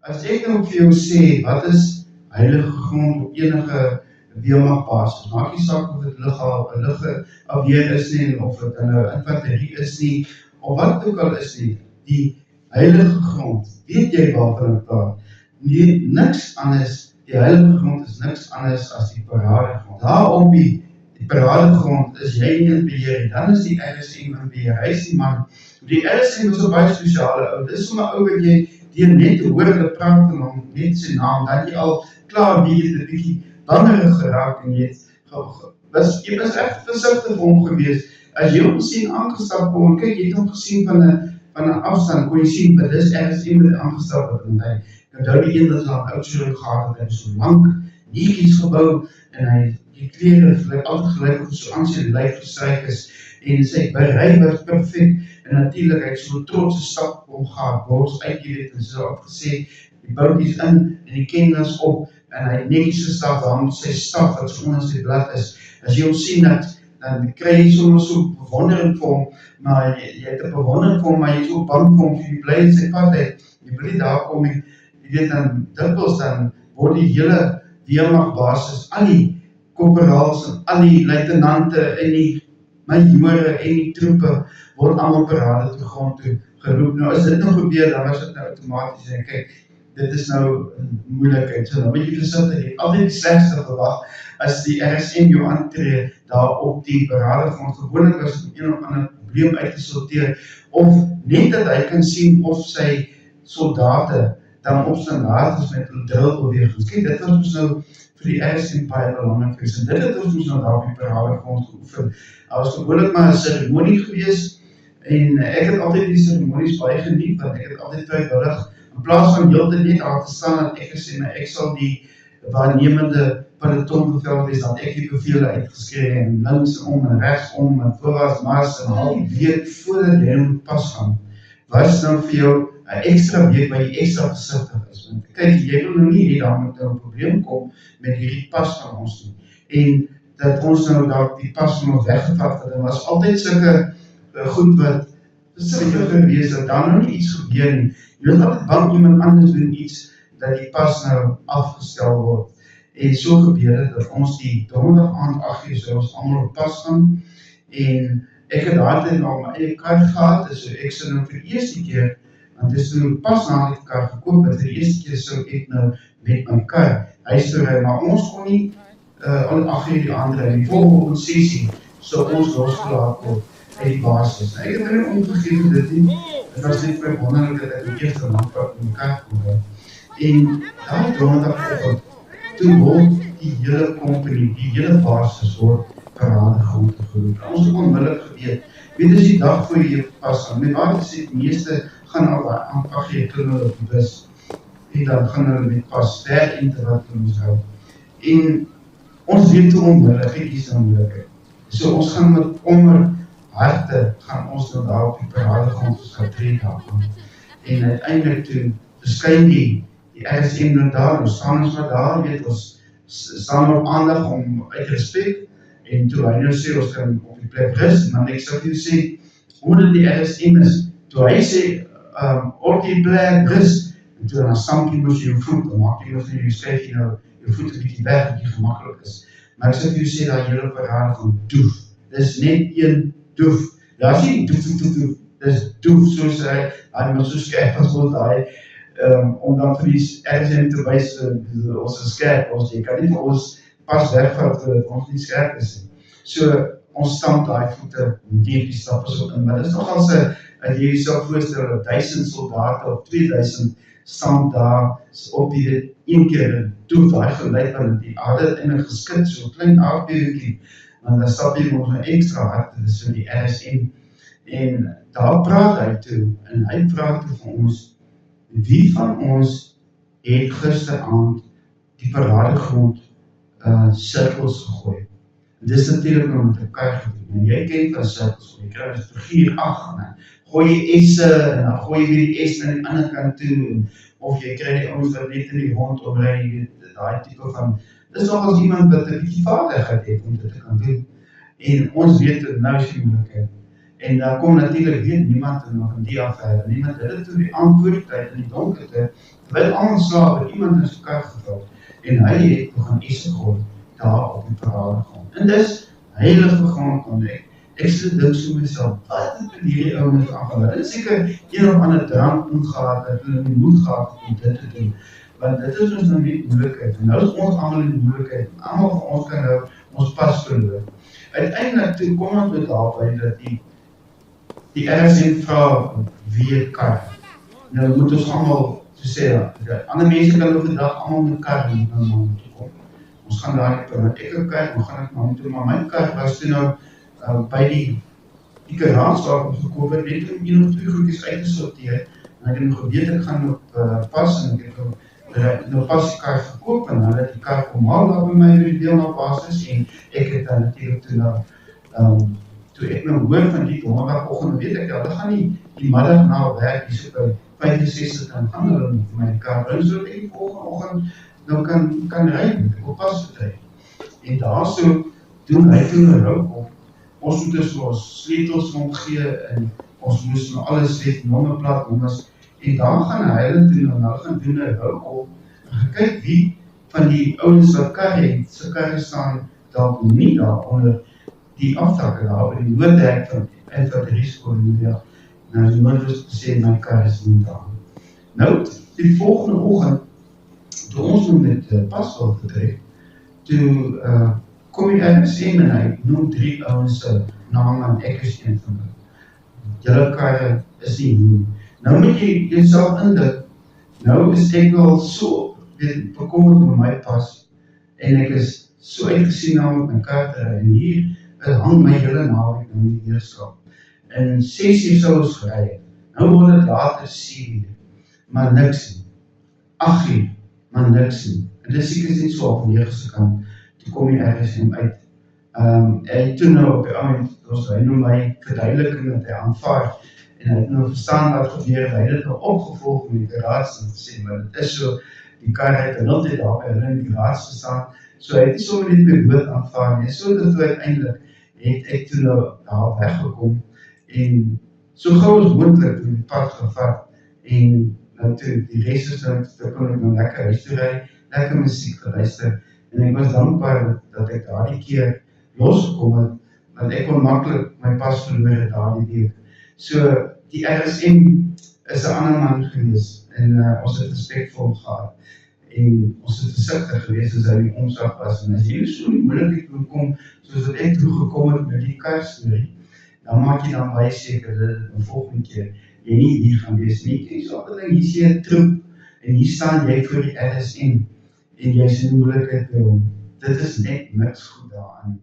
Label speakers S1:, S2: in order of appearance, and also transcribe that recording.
S1: as ek nou vir jou sê, wat is heilige grond op enige weermagbasis, maak nie saak of dit lugafweer is nie, of dit in 'n infanterie is nie, of wat ook al is nie, die heilige grond, weet jy waarvan ek praat? Nee, niks anders, die heilige grond is niks anders as die paradegrond. Daar op die paradegrond is jy nie in beheer, dan is die RSM in beheer, hy is die man. Die RSM is 'n baie spesiale ou, dis sommer ou wat jy deur net te hoor hulle praat van hom, net sy naam, dat jy al klaar weet 'n bietjie bangerig geraak en jy was echt versigtig vir hom gewees. As jy hom sien aangestap kom, kyk, jy het hom gesien van 'n afstand, kon jy sien, maar dis RSM wat aangestap het, en hy, onthou die een wat aan Oudtshoorn gehad het, hy is so lank, netjies gebou, en die klere lyk altyd gelyk of so aan sy lyf gestryk is, en sy berei was perfek, en natuurlik, hy het so trots 'n stap omgaan, bors uit, jy weet, en so opgesê, die boutjies in, en die kendels op, en hy het netjies gestap, dan sy staf, wat so onder sy blad is, as jy hom sien, dan kry jy so bewondering vir hom, maar jy het 'n bewondering vir hom, maar jy is ook bang vir hom, jy bly in sy pad uit, jy wil nie daar kom, jy weet, dan dikwels dan word die hele weermagbasis, al die korporaals en al die luitenante en die majore en die troepe word allemaal parade toe grond toe geroep. Nou as dit nou gebeur, dan was dit nou outomaties en kyk, dit is nou een moeilikheid. So nou moet jy versigtig, jy het altyd die slegste verwag as die RSM jou aantree daar op die paradegrond. Gewoonlik was het een of ander probleem uitgesorteer, of net dat hy kan sien of sy soldate dan op standaard is met drillbewegings. Kijk, dit was ons nou vir die RSM baie belangrik is, en dit het ons nou daar op die paradegrond geoefen. Daar was gewoonlik maar 'n seremonie gewees, en ek het altyd die seremonies baie geniet, want ek het altyd vrywillig, in plaas van heeltyd net aan te staan, dat ek gesê, maar ek sal die waarnemende pelotonbevel wees, dat ek die bevele uitgeskree, en links en om, en rechts om, en voorwaarts, mars, en al die week voordat jy moet pas gaan, was nou vir jou 'n ekstra week waar jy ekstra versigtig is. Want kyk, jy wil nou nie daar met 'n probleem kom met hierdie pas van ons nie. En dat ons nou daar die pas van ons weggevat het, en was altyd sulke goed wat versigtig gewees, dat daar nou nie iets gebeur nie. Jy was altyd bang iemand anders doen iets, dat die pas nou afgestel word. En so gebeur het, dat ons die donderdag aand 8 uur, so ons allemaal op pas gaan, en ek het daartyd nou my eie kar gehad, so ek sou nou vir die eerste keer, want dis nou pas na die kar gekoop, en vir die eerste keer sou ek nou met my kar huis toe ry, maar ons kon nie om 8 uur die aand ry, die volgende sessie sou ons losgelaat word uit die basis. Ek het nou omgegeven dit nie, het was net vir wonderlik dat ek die eerste landpak in die kar kon ry. En daar donderdagoggend, toe word die hele company, die hele basis word paradegrond geroep. Ons het onmiddellik geweet, weet as die dag voor jy pas gaan, met waar is die meeste gaan al aanpak jy kinderen op die bus, en dan gaan hulle met pas ver in te wat ons hou. En ons weet hoe onmiddellik, hier is nou moeilijkheid. So ons gaan met onder harte, gaan ons nou daar op die paradegrond getrek aan. En uiteindelik toe verskyn die RSM nou daar, ons staan ons maar daar, weet ons staan op aandag om uit respect, en toe hy nou sê, ons kan op die plek rust, en dan ek sal vir jou sê, omdat die RSM is, toe hy sê, op die plek rust, en toe dan stamp jy moes jou voet, dan maak jy nou vir jou, skryf jy nou jou voet een beetje weg, dat jy gemakkelijk is. Maar ek sal vir jou sê, dat hele parade van doef, dis net een doef, daar is nie doef, dis doef, soos hy maar so skerp as wat hy, om dan vir die RSM te wys, ons is skerp, jy kan nie vir ons pas wegvat, voordat ons nie skerp is. So, ons stamp die voete, die stappen so in, maar dit is nogal sy, as jy sal voorstel, 1000 soldaten of 2000 stamp daar, op die dit een keer doef, die geluid van die aarde en geskit, so klein aardbewingkie, want dan stap jy nog een extra hard, dit is so die RSM, en daar praat hy toe, en hy praat toe van ons, wie van ons het gisteravond die paradegrond cirkels gegooi. En dis natuurlijk nog met elkaar gedoen, en jy ken van cirkels, jy krijg het figuur 8, gooi jy S'e, en dan gooi jy weer die S na die ander kant toe, of jy krijg die ons wat net in die hond omrij, die type van, dis nog als iemand wat een beetje vaardigheid het om dit te kan doen, en ons weet het nou is die moeilijkheid. En daar kom natuurlijk weer niemand nog in die affære nie, want hulle toe die aanvoertyd in die donkerte, terwyl almal slaap, het iemand in sy kar geval, en hy het nog aan Esegol daar op die paradegrond. En dis heilige grond ontdek. Ek sê dink so myself, wat het met hierdie ouens aangaan? Hulle het seker een of ander drank gehad, dat hulle nie moed gehad om dit te doen. Want dit is ons nou nie moeilikheid. En nou is ons almal in die moeilikheid. Almal van ons kan nou ons pas verloor. Uiteindelik toe kom ons met daarby dat die RSM vra wie het kar. Nou moet ons almal, so sê, ander mense kan ook vandag almal met kar moet toe kom. Ons gaan daar met ek ook kyk, hoe gaan ek nou toe, maar my kar was toe nou by die garage gekoop het, net om 1 of 2 goedjies uit te sorteer, en ek het nog geweet, ek gaan op pas, en ek het nou pas die kar gekoop, en hulle het die kar kom haal daar by my in die deelnabasis, en ek het dan natuurlijk toe nou, toe ek nou hoor van die donderdagoggend, weet ek, hulle gaan nie die middag na werk, die so by 65 gaan hulle met my kar bring, so ek die volgende oggend nou kan ry, met ek op pas vertrek. En daar so, doen hy toe nou rook op, ons moet dus ons sleutels omgee en ons moes nou alles sê, nommerplaat, nommers, en dan gaan hulle toe nou gaan doen hy rook op, en kyk wie van die ouens wat kar het, sy karre staan dalk nie daar onder die aftakke daar, by die noordhek van infanterieskool, ja, nou is noodloos te sê, my kar is nie daar. Nou, die volgende oggend, toe ons nou met pasval vertrek, toe kom die RSM en hy noem 3 ouens se name en ek is een van hulle. Julle karre is nie nie. Nou moet jy jouself indink, nou is ek al so bekommerd met my pas en ek is so uitgesien na met my kar te ry en hier hang my hele naweek nou nie weerskap. En 6 uur sou ons gery. Nou word het later 7 uur, maar niks nie. 8 uur, maar niks nie. En dit is seker net so op 9 se kant, toe kom die RSM uit. En toe nou op die oomblik, hy noem my verduideliking dat hy aanvaar, en hy het nou verstaan wat gebeur, hy het dit nou opgevolg met die garage en gesê, maar dit is so, die kar het en altyd daar by hulle in die garage gestaan, so hy het nie sommer net by woord aanvaar nie, so dat uiteindelik het ek toe nou daar weggekom, en so gauw as moontlik die pad gevat, en nou toe die rest is nou, toe kon ek nou lekker huis toe ry, lekker musiek geluister, en ek was dankbaar dat ek daar die keer losgekom het, want ek kon maklik my pas verloor het daar die week. So, die RSM is 'n ander man gewees, en ons het respek vir hom gehad, en ons het versigtig gewees as hy die omslag was, en as jy so die moeilikheid moet kom, soos wat ek toe gekom het met die karstorie, dan maak jy dan baie seker dat die volgende keer jy nie hier gaan wees nie. En so ding, hier sê 'n troep, en hier staan jy voor die RSM, en jy is in die moeilikheid by hom. Dit is net niks goed daaraan.